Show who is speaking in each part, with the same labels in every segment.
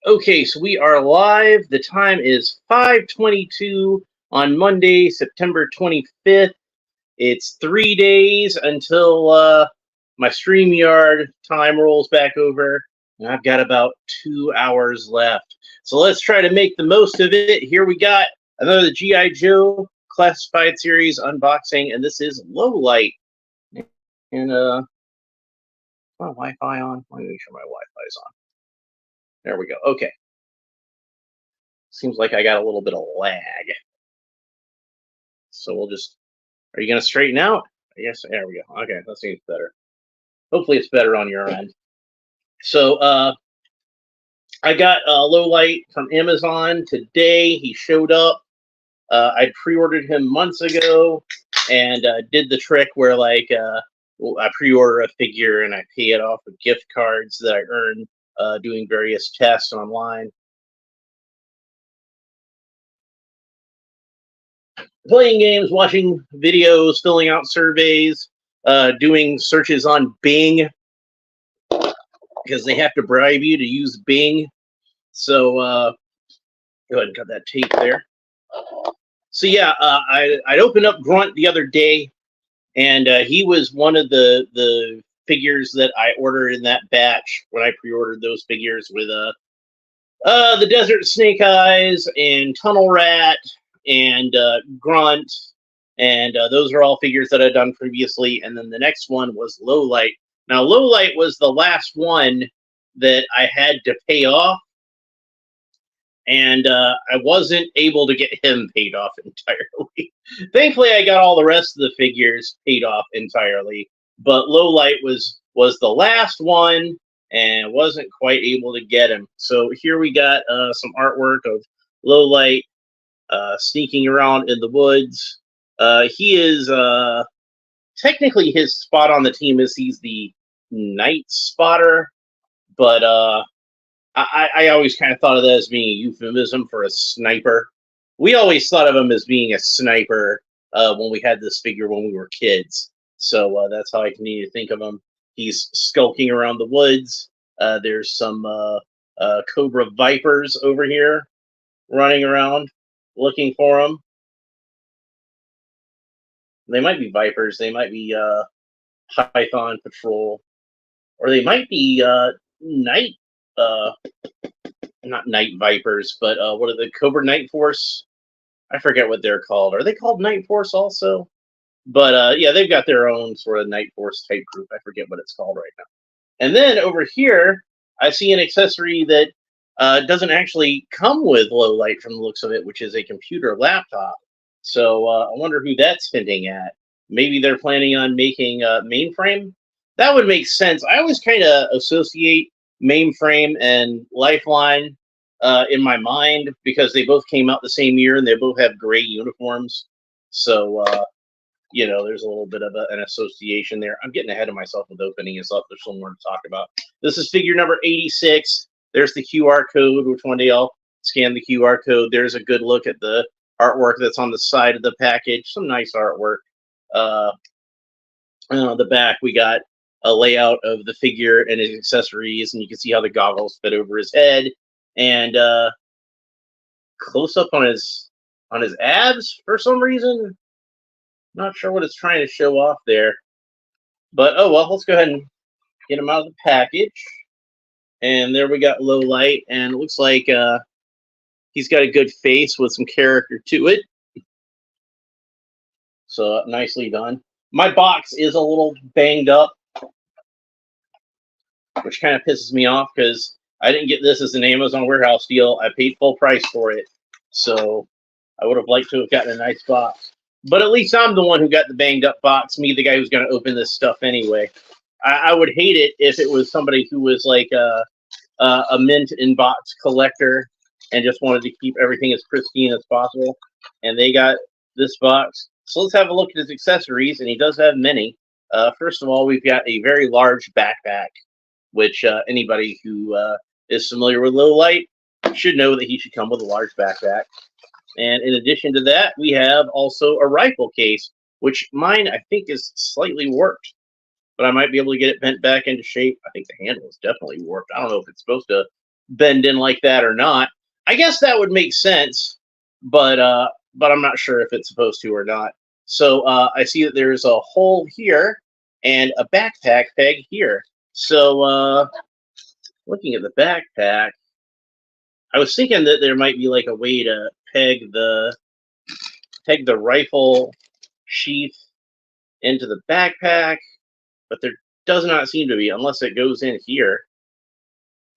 Speaker 1: Okay, so we are live. The time is 5:22 on Monday, September 25th. It's 3 days until my StreamYard time rolls back over, and I've got about 2 hours left. So let's try to make the most of it. Here we got another G.I. Joe Classified Series unboxing, and this is Lowlight. And my Wi-Fi on? Let me make sure my Wi-Fi is on. There we go. Okay. Seems like I got a little bit of lag. So we'll just, are you going to straighten out? I guess, there we go. Okay, that seems better. Hopefully it's better on your end. So I got Lowlight from Amazon today. He showed up. I pre-ordered him months ago and did the trick where I pre-order a figure and I pay it off with gift cards that I earn doing various tests online. Playing games, watching videos, filling out surveys, doing searches on Bing because they have to bribe you to use Bing. So go ahead and cut that tape there. So yeah, I'd opened up Grunt the other day, and he was one of the figures that I ordered in that batch when I pre-ordered those figures with the Desert Snake Eyes and Tunnel Rat and Grunt, and those are all figures that I've done previously. And then the next one was Lowlight. Now, Lowlight was the last one that I had to pay off, and I wasn't able to get him paid off entirely. Thankfully, I got all the rest of the figures paid off entirely, but Lowlight was the last one, and wasn't quite able to get him. So here we got some artwork of Lowlight sneaking around in the woods. He is technically, his spot on the team is he's the night spotter, but I always kind of thought of that as being a euphemism for a sniper. We always thought of him as being a sniper when we had this figure when we were kids. So that's how I continue to think of him. He's skulking around the woods. There's some Cobra Vipers over here running around looking for him. They might be Vipers. They might be Python Patrol. Or they might be Night... not Night Vipers, but what are the Cobra Night Force? I forget what they're called. Are they called Night Force also? But yeah, they've got their own sort of Night Force type group. I forget what it's called right now. And then over here, I see an accessory that doesn't actually come with Lowlight from the looks of it, which is a computer laptop. So I wonder who that's hinting at. Maybe they're planning on making a mainframe? That would make sense. I always kind of associate Mainframe and Lifeline in my mind because they both came out the same year and they both have gray uniforms. So, you know, there's a little bit of an association there. I'm getting ahead of myself with opening this up. There's some more to talk about. This is figure number 86. There's the QR code, which one day I'll scan the QR code. There's a good look at the artwork that's on the side of the package. Some nice artwork. On the back, we got a layout of the figure and his accessories, and you can see how the goggles fit over his head, and close up on his abs for some reason. Not sure what it's trying to show off there, but oh well. Let's go ahead and get him out of the package. And there we got Lowlight, and it looks like he's got a good face with some character to it. So nicely done. My box is a little banged up, which kind of pisses me off because I didn't get this as an Amazon warehouse deal. I paid full price for it, so I would have liked to have gotten a nice box. But at least I'm the one who got the banged up box, me, the guy who's going to open this stuff anyway. I would hate it if it was somebody who was like a mint in box collector and just wanted to keep everything as pristine as possible, and they got this box. So let's have a look at his accessories, and he does have many. First of all, we've got a very large backpack, which anybody who is familiar with Lowlight should know that he should come with a large backpack. And in addition to that, we have also a rifle case, which mine I think is slightly warped, but I might be able to get it bent back into shape. I think the handle is definitely warped. I don't know if it's supposed to bend in like that or not. I guess that would make sense, but I'm not sure if it's supposed to or not. So I see that there's a hole here and a backpack peg here. So looking at the backpack, I was thinking that there might be like a way to peg the rifle sheath into the backpack, but there does not seem to be unless it goes in here.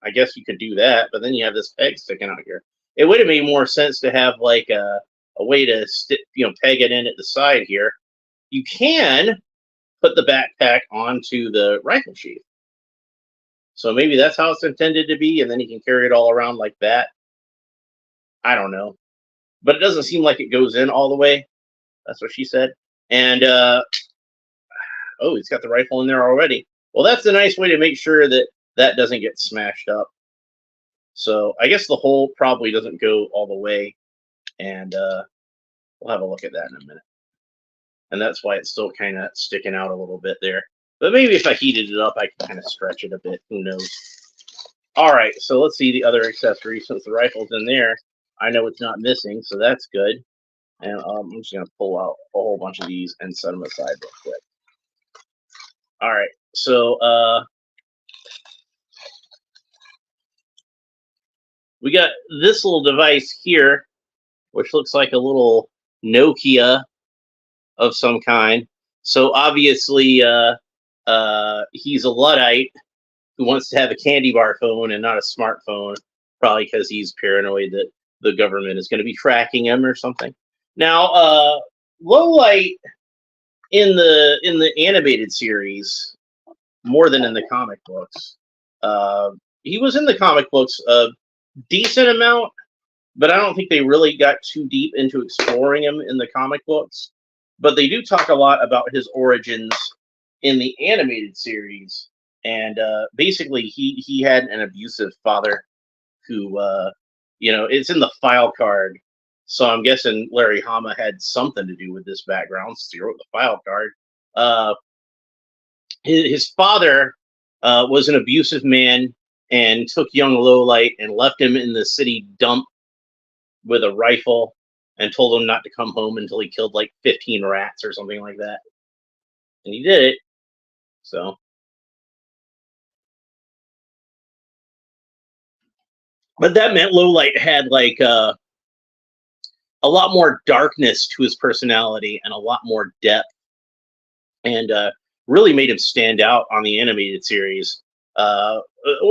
Speaker 1: I guess you could do that, but then you have this peg sticking out here. It would have made more sense to have like a way to peg it in at the side here. You can put the backpack onto the rifle sheath. So maybe that's how it's intended to be, and then you can carry it all around like that. I don't know. But it doesn't seem like it goes in all the way. That's what she said. And, oh, he's got the rifle in there already. Well, that's a nice way to make sure that that doesn't get smashed up. So I guess the hole probably doesn't go all the way. And we'll have a look at that in a minute. And that's why it's still kind of sticking out a little bit there. But maybe if I heated it up, I can kind of stretch it a bit. Who knows? All right, so let's see the other accessories. Since the rifle's in there, I know it's not missing, so that's good. And I'm just going to pull out a whole bunch of these and set them aside real quick. All right, so we got this little device here, which looks like a little Nokia of some kind. So obviously, he's a Luddite who wants to have a candy bar phone and not a smartphone, probably because he's paranoid that the government is going to be tracking him or something. Now, Lowlight in the animated series, more than in the comic books, he was in the comic books a decent amount, but I don't think they really got too deep into exploring him in the comic books. But they do talk a lot about his origins in the animated series. And basically, he had an abusive father who, it's in the file card. So I'm guessing Larry Hama had something to do with this background. So he wrote the file card. His father was an abusive man and took young Lowlight and left him in the city dump with a rifle and told him not to come home until he killed like 15 rats or something like that. And he did it. So. But that meant Lowlight had like a lot more darkness to his personality and a lot more depth, and really made him stand out on the animated series.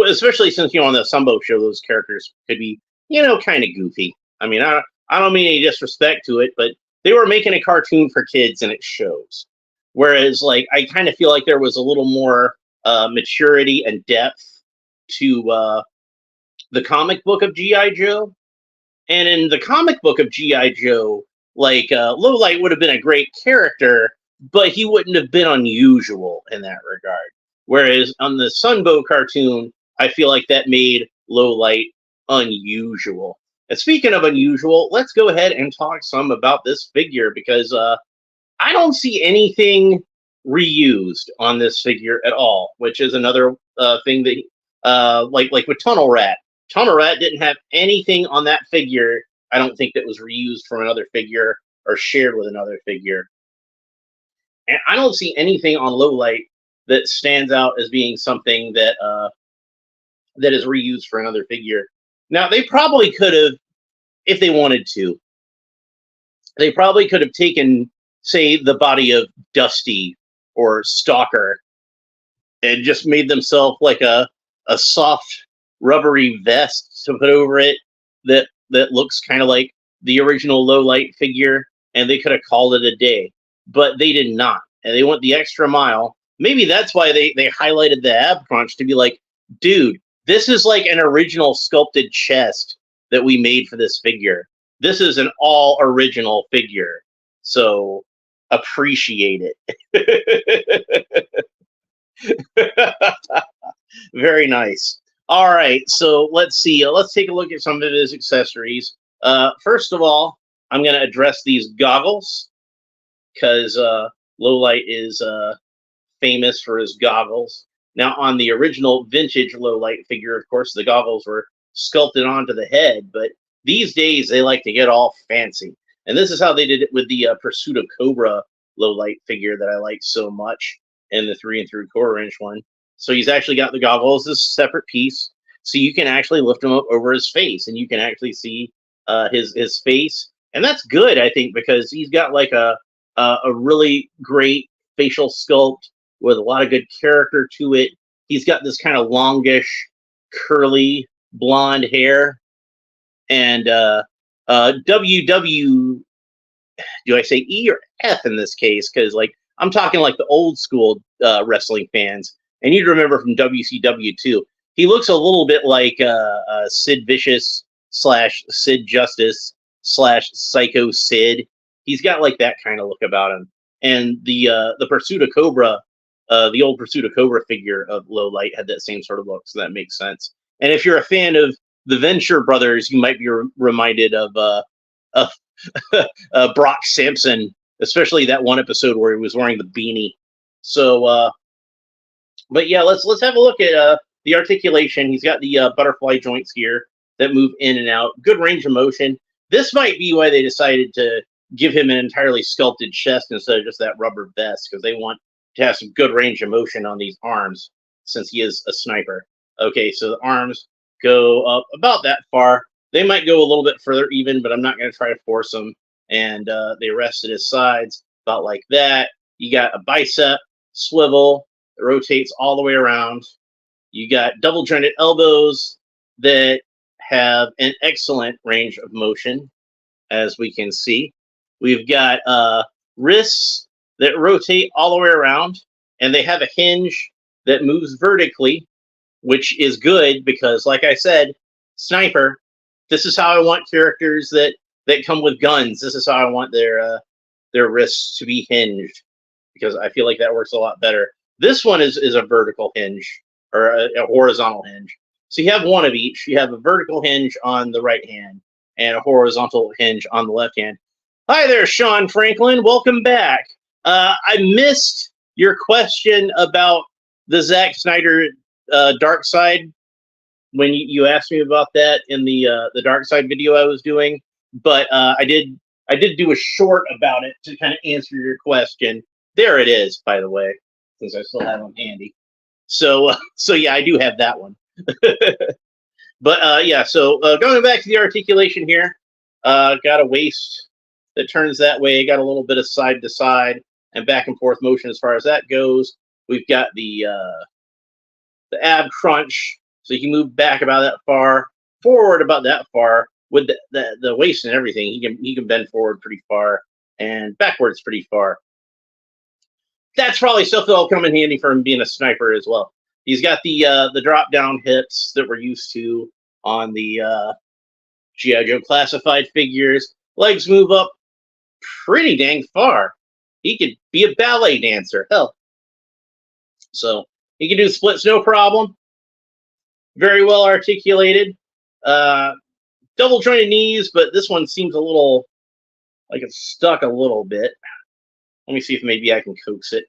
Speaker 1: Especially since on the Sunbow show, those characters could be kind of goofy. I mean, I don't mean any disrespect to it, but they were making a cartoon for kids, and it shows. Whereas, like, I kind of feel like there was a little more maturity and depth to the comic book of G.I. Joe. And in the comic book of G.I. Joe, like, Lowlight would have been a great character, but he wouldn't have been unusual in that regard. Whereas on the Sunbow cartoon, I feel like that made Lowlight unusual. And speaking of unusual, let's go ahead and talk some about this figure, because I don't see anything reused on this figure at all, which is another thing that, like with Tunnel Rat. Tunnel Rat didn't have anything on that figure, I don't think, that was reused from another figure or shared with another figure. And I don't see anything on Lowlight that stands out as being something that that is reused for another figure. Now, they probably could have, if they wanted to, they probably could have taken, say, the body of Dusty or Stalker and just made themselves like a soft, rubbery vest to put over it that looks kind of like the original Lowlight figure, and they could have called it a day. But they did not, and they went the extra mile. Maybe that's why they highlighted the ab crunch to be like, dude, this is like an original sculpted chest that we made for this figure. This is an all original figure, so appreciate it. Very nice. All right, so let's see. Let's take a look at some of his accessories. First of all, I'm going to address these goggles, because Lowlight is famous for his goggles. Now, on the original vintage Lowlight figure, of course, the goggles were sculpted onto the head. But these days they like to get all fancy, and this is how they did it with the Pursuit of Cobra Lowlight figure that I like so much, and the 3 3/4 inch one. So he's actually got the goggles as a separate piece, so you can actually lift him up over his face, and you can actually see his face, and that's good, I think, because he's got like a really great facial sculpt with a lot of good character to it. He's got this kind of longish, curly blonde hair, and WW, do I say E or F in this case? Because like I'm talking like the old school wrestling fans, and you'd remember from WCW too. He looks a little bit like Sid Vicious slash Sid Justice slash Psycho Sid. He's got like that kind of look about him. And the Pursuit of Cobra, the old Pursuit of Cobra figure of Lowlight had that same sort of look, so that makes sense. And if you're a fan of the Venture Brothers, you might be reminded of Brock Sampson, especially that one episode where he was wearing the beanie. So, but yeah, let's have a look at the articulation. He's got the butterfly joints here that move in and out. Good range of motion. This might be why they decided to give him an entirely sculpted chest instead of just that rubber vest, because they want to have some good range of motion on these arms, since he is a sniper. Okay, so the arms go up about that far. They might go a little bit further even, but I'm not going to try to force them. And they rest at his sides, about like that. You got a bicep swivel that rotates all the way around. You got double jointed elbows that have an excellent range of motion, as we can see. We've got wrists that rotate all the way around, and they have a hinge that moves vertically, which is good because, like I said, sniper. This is how I want characters that come with guns. This is how I want their wrists to be hinged, because I feel like that works a lot better. This one is a vertical hinge, or a horizontal hinge. So you have one of each. You have a vertical hinge on the right hand and a horizontal hinge on the left hand. Hi there, Sean Franklin. Welcome back. I missed your question about the Zack Snyder Dark Side when you asked me about that in the Dark Side video I was doing, but I did do a short about it to kind of answer your question. There it is, by the way, since I still have them handy. So yeah, I do have that one. But yeah, so going back to the articulation here, got a waist that turns that way, got a little bit of side to side and back and forth motion as far as that goes. We've got the ab crunch, so he can move back about that far, forward about that far. With the waist and everything, he can bend forward pretty far and backwards pretty far. That's probably stuff that'll come in handy for him being a sniper as well. He's got the drop down hips that we're used to on the G.I. Joe classified figures. Legs move up pretty dang far. He could be a ballet dancer, hell. So he can do splits no problem. Very well articulated. Double jointed knees, but this one seems a little like it's stuck a little bit. Let me see if maybe I can coax it.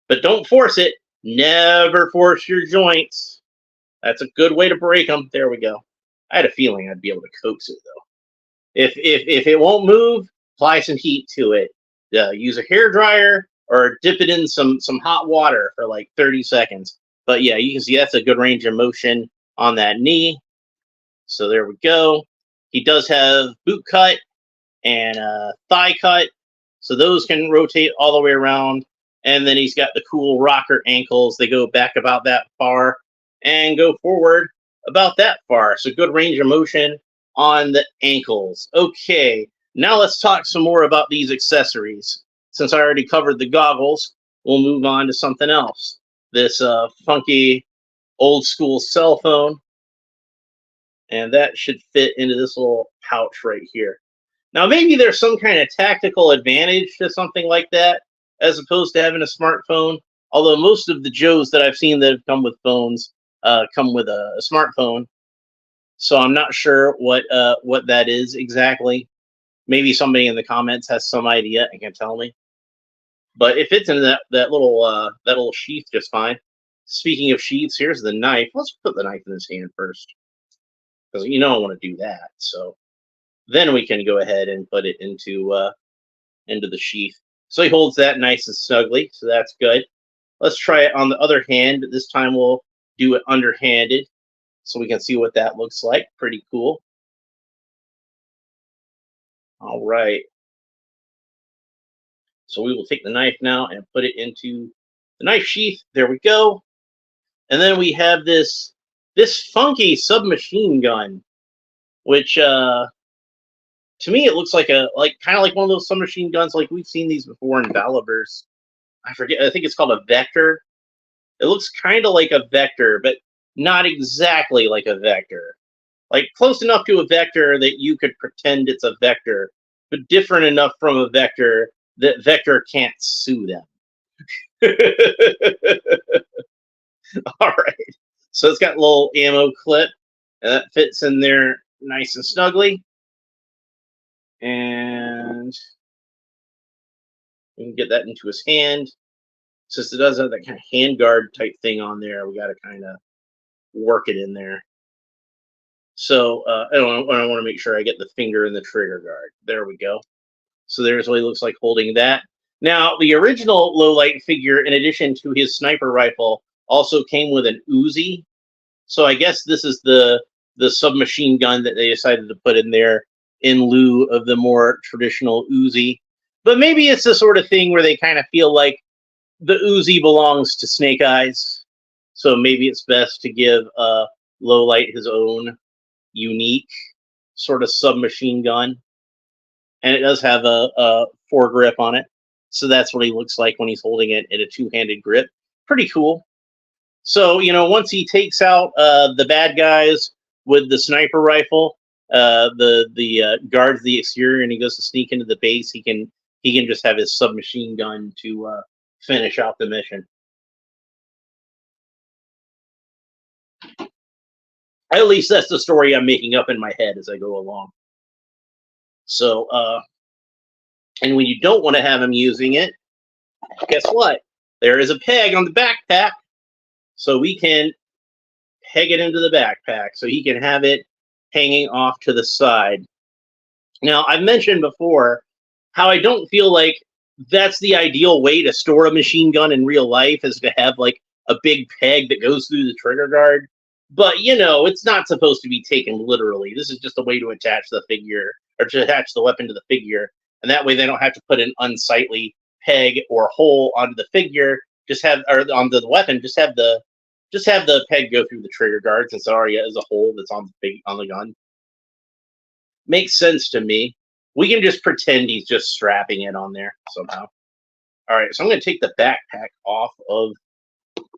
Speaker 1: But don't force it. Never force your joints. That's a good way to break them. There we go. I had a feeling I'd be able to coax it, though. If it won't move, apply some heat to it. Use a hair dryer or dip it in some hot water for like 30 seconds. But yeah, you can see that's a good range of motion on that knee. So there we go. He does have boot cut and thigh cut. So those can rotate all the way around. And then he's got the cool rocker ankles. They go back about that far and go forward about that far. So good range of motion on the ankles. Okay, now let's talk some more about these accessories. Since I already covered the goggles, we'll move on to something else. This funky old school cell phone. And that should fit into this little pouch right here. Now, maybe there's some kind of tactical advantage to something like that, as opposed to having a smartphone. Although most of the Joes that I've seen that have come with phones come with a smartphone. So I'm not sure what that is exactly. Maybe somebody in the comments has some idea and can tell me. But it fits into that little sheath just fine. Speaking of sheaths, here's the knife. Let's put the knife in his hand first. because you don't want to do that. So then we can go ahead and put it into the sheath. So he holds that nice and snugly, so that's good. Let's try it on the other hand. This time we'll do it underhanded so we can see what that looks like. Pretty cool. All right. So we will take the knife now and put it into the knife sheath. There we go. And then we have this funky submachine gun, which to me it looks like a kind of like one of those submachine guns like we've seen these before in Balaverse. I forget. I think it's called a Vector. It looks kind of like a Vector, but not exactly like a Vector. Like close enough to a Vector that you could pretend it's a Vector, but different enough from a Vector that Vector can't sue them. All right. So it's got a little ammo clip, and that fits in there nice and snugly. And we can get that into his hand. Since it does have that kind of handguard type thing on there, we got to kind of work it in there. So I want to make sure I get the finger in the trigger guard. There we go. So there's what he looks like holding that. Now, the original Lowlight figure, in addition to his sniper rifle, also came with an Uzi. So I guess this is the submachine gun that they decided to put in there in lieu of the more traditional Uzi. But maybe it's the sort of thing where they kind of feel like the Uzi belongs to Snake Eyes. So maybe it's best to give Lowlight his own unique sort of submachine gun. And it does have a foregrip on it. So that's what he looks like when he's holding it in a two-handed grip. Pretty cool. So, once he takes out the bad guys with the sniper rifle, the guards the exterior, and he goes to sneak into the base, he can just have his submachine gun to finish out the mission. At least that's the story I'm making up in my head as I go along. So, and when you don't want to have him using it, guess what? There is a peg on the backpack. So we can peg it into the backpack so he can have it hanging off to the side. Now, I've mentioned before how I don't feel like that's the ideal way to store a machine gun in real life, is to have like a big peg that goes through the trigger guard. But, it's not supposed to be taken literally. This is just a way to attach the figure, or to attach the weapon to the figure. And that way they don't have to put an unsightly peg or hole onto the figure. Or onto the weapon. Just have the peg go through the trigger guard, since it already has a hole that's on the gun. Makes sense to me. We can just pretend he's just strapping it on there somehow. All right, so I'm going to take the backpack off of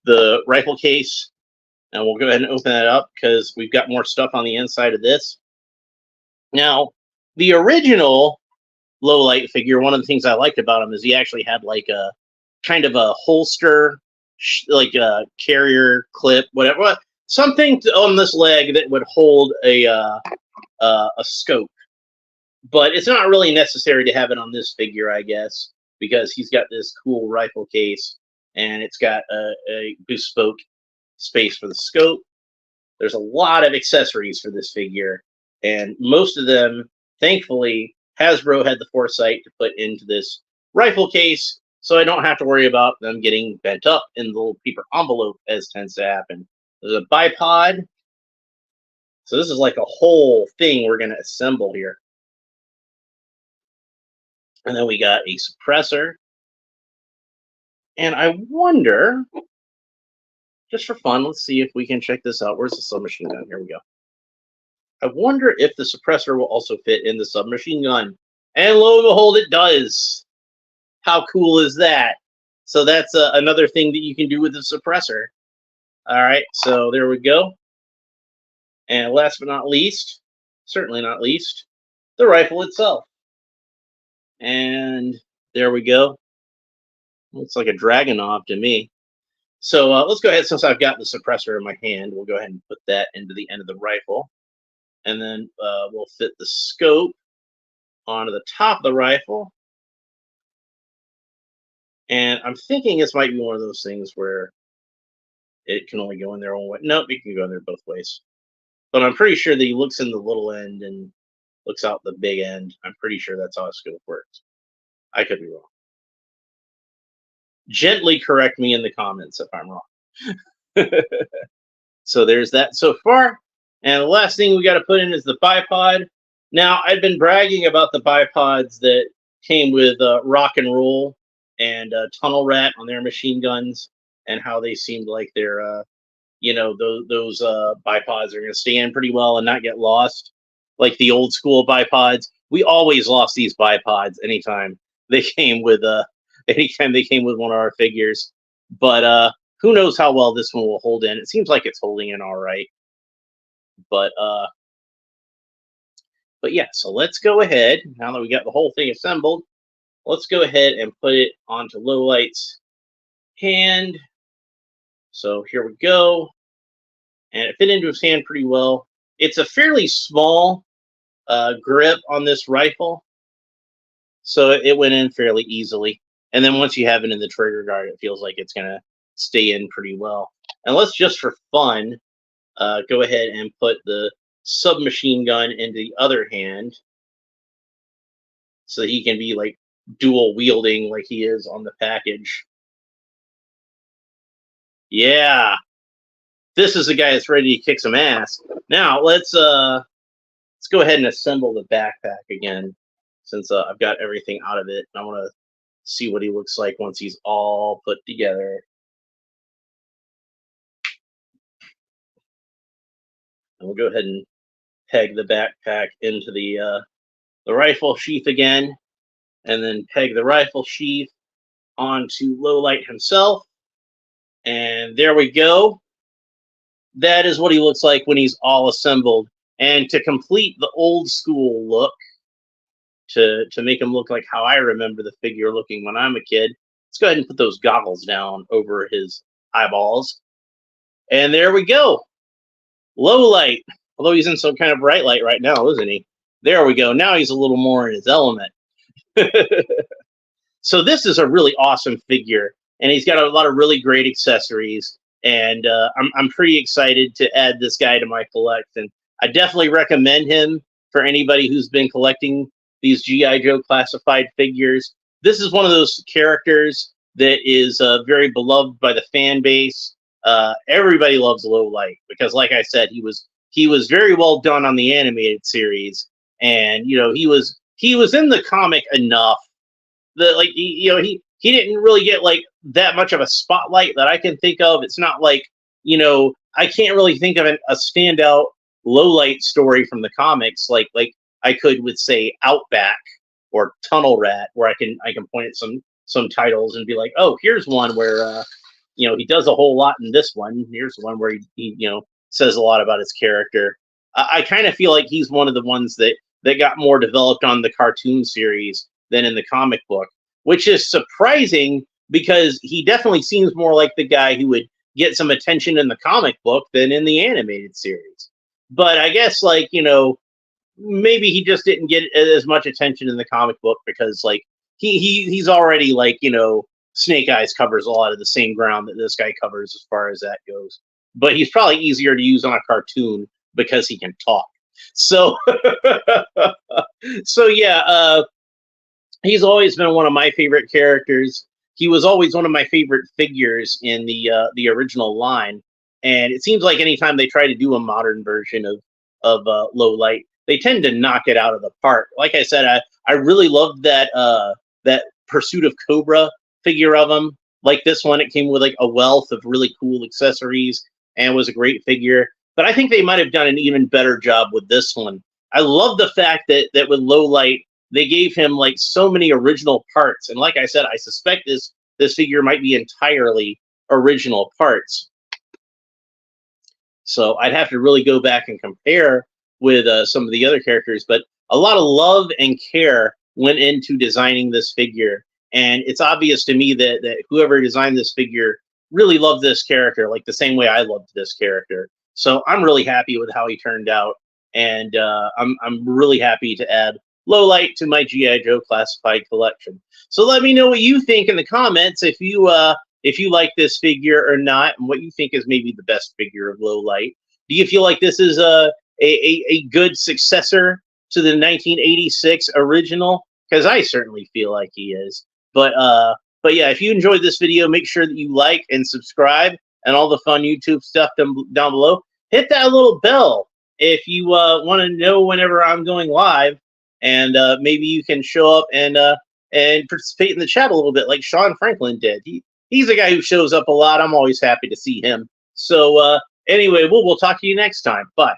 Speaker 1: the rifle case, and we'll go ahead and open that up because we've got more stuff on the inside of this. Now, the original Lowlight figure, one of the things I liked about him is he actually had like a kind of a holster, like a carrier clip, whatever, something on this leg that would hold a scope. But it's not really necessary to have it on this figure, I guess, because he's got this cool rifle case, and it's got a bespoke space for the scope. There's a lot of accessories for this figure, and most of them, thankfully, Hasbro had the foresight to put into this rifle case, so I don't have to worry about them getting bent up in the little paper envelope, as tends to happen. There's a bipod. So this is like a whole thing we're going to assemble here. And then we got a suppressor. And I wonder, just for fun, let's see if we can check this out. Where's the submachine gun? Here we go. I wonder if the suppressor will also fit in the submachine gun. And lo and behold, it does. How cool is that? So that's another thing that you can do with the suppressor. All right, so there we go. And last but not least, certainly not least, the rifle itself. And there we go. Looks like a Dragunov to me. So let's go ahead, since I've got the suppressor in my hand, we'll go ahead and put that into the end of the rifle. And then we'll fit the scope onto the top of the rifle. And I'm thinking this might be one of those things where it can only go in there one way. Nope, it can go in there both ways. but I'm pretty sure that he looks in the little end and looks out the big end. I'm pretty sure that's how a scope works. I could be wrong. Gently correct me in the comments if I'm wrong. So there's that so far. And the last thing we got to put in is the bipod. Now, I've been bragging about the bipods that came with Rock and Roll and Tunnel Rat on their machine guns, and how they seemed like they're, those bipods are going to stay in pretty well and not get lost. Like the old school bipods, we always lost these bipods anytime they came with one of our figures. But who knows how well this one will hold in? It seems like it's holding in all right. But yeah, so let's go ahead, now that we got the whole thing assembled, let's go ahead and put it onto Lowlight's hand. So here we go. And it fit into his hand pretty well. It's a fairly small grip on this rifle, so it went in fairly easily. And then once you have it in the trigger guard, it feels like it's going to stay in pretty well. And let's just for fun go ahead and put the submachine gun into the other hand, so that he can be like dual wielding like he is on the package. Yeah, this is the guy that's ready to kick some ass. Now let's go ahead and assemble the backpack again, since I've got everything out of it. I want to see what he looks like once he's all put together. And we'll go ahead and peg the backpack into the rifle sheath again, and then peg the rifle sheath onto Lowlight himself. And there we go. That is what he looks like when he's all assembled. And to complete the old school look, to make him look like how I remember the figure looking when I'm a kid, let's go ahead and put those goggles down over his eyeballs. And there we go. Lowlight. Although he's in some kind of bright light right now, isn't he? There we go. Now he's a little more in his element. So this is a really awesome figure, and he's got a lot of really great accessories. And I'm pretty excited to add this guy to my collection. I definitely recommend him for anybody who's been collecting these G.I. Joe classified figures. This is one of those characters that is very beloved by the fan base. Everybody loves Lowlight because, like I said, he was very well done on the animated series, and he was in the comic enough that he didn't really get like that much of a spotlight that I can think of. It's not like I can't really think of a standout Lowlight story from the comics like I could with, say, Outback or Tunnel Rat, where I can point at some titles and be like, oh, here's one where he does a whole lot in this one. Here's one where he says a lot about his character. I kind of feel like he's one of the ones that got more developed on the cartoon series than in the comic book, which is surprising because he definitely seems more like the guy who would get some attention in the comic book than in the animated series. But I guess maybe he just didn't get as much attention in the comic book because he's already Snake Eyes covers a lot of the same ground that this guy covers as far as that goes. But he's probably easier to use on a cartoon because he can talk. So yeah, he's always been one of my favorite characters. He was always one of my favorite figures in the original line. And it seems like anytime they try to do a modern version of Lowlight, they tend to knock it out of the park. Like I said, I really loved that Pursuit of Cobra figure of him. Like this one, it came with like a wealth of really cool accessories and was a great figure. But I think they might have done an even better job with this one. I love the fact that with Lowlight, they gave him like so many original parts. And like I said, I suspect this figure might be entirely original parts. So I'd have to really go back and compare with some of the other characters, but a lot of love and care went into designing this figure. And it's obvious to me that whoever designed this figure really loved this character, like the same way I loved this character. So I'm really happy with how he turned out. And I'm really happy to add Lowlight to my G.I. Joe classified collection. So let me know what you think in the comments if you like this figure or not, and what you think is maybe the best figure of Lowlight. Do you feel like this is a good successor to the 1986 original, because I certainly feel like he is. But yeah, if you enjoyed this video, make sure that you like and subscribe and all the fun YouTube stuff down below. Hit that little bell if you want to know whenever I'm going live, and maybe you can show up and participate in the chat a little bit like Sean Franklin did. He's a guy who shows up a lot. I'm always happy to see him. So anyway, we'll talk to you next time. Bye.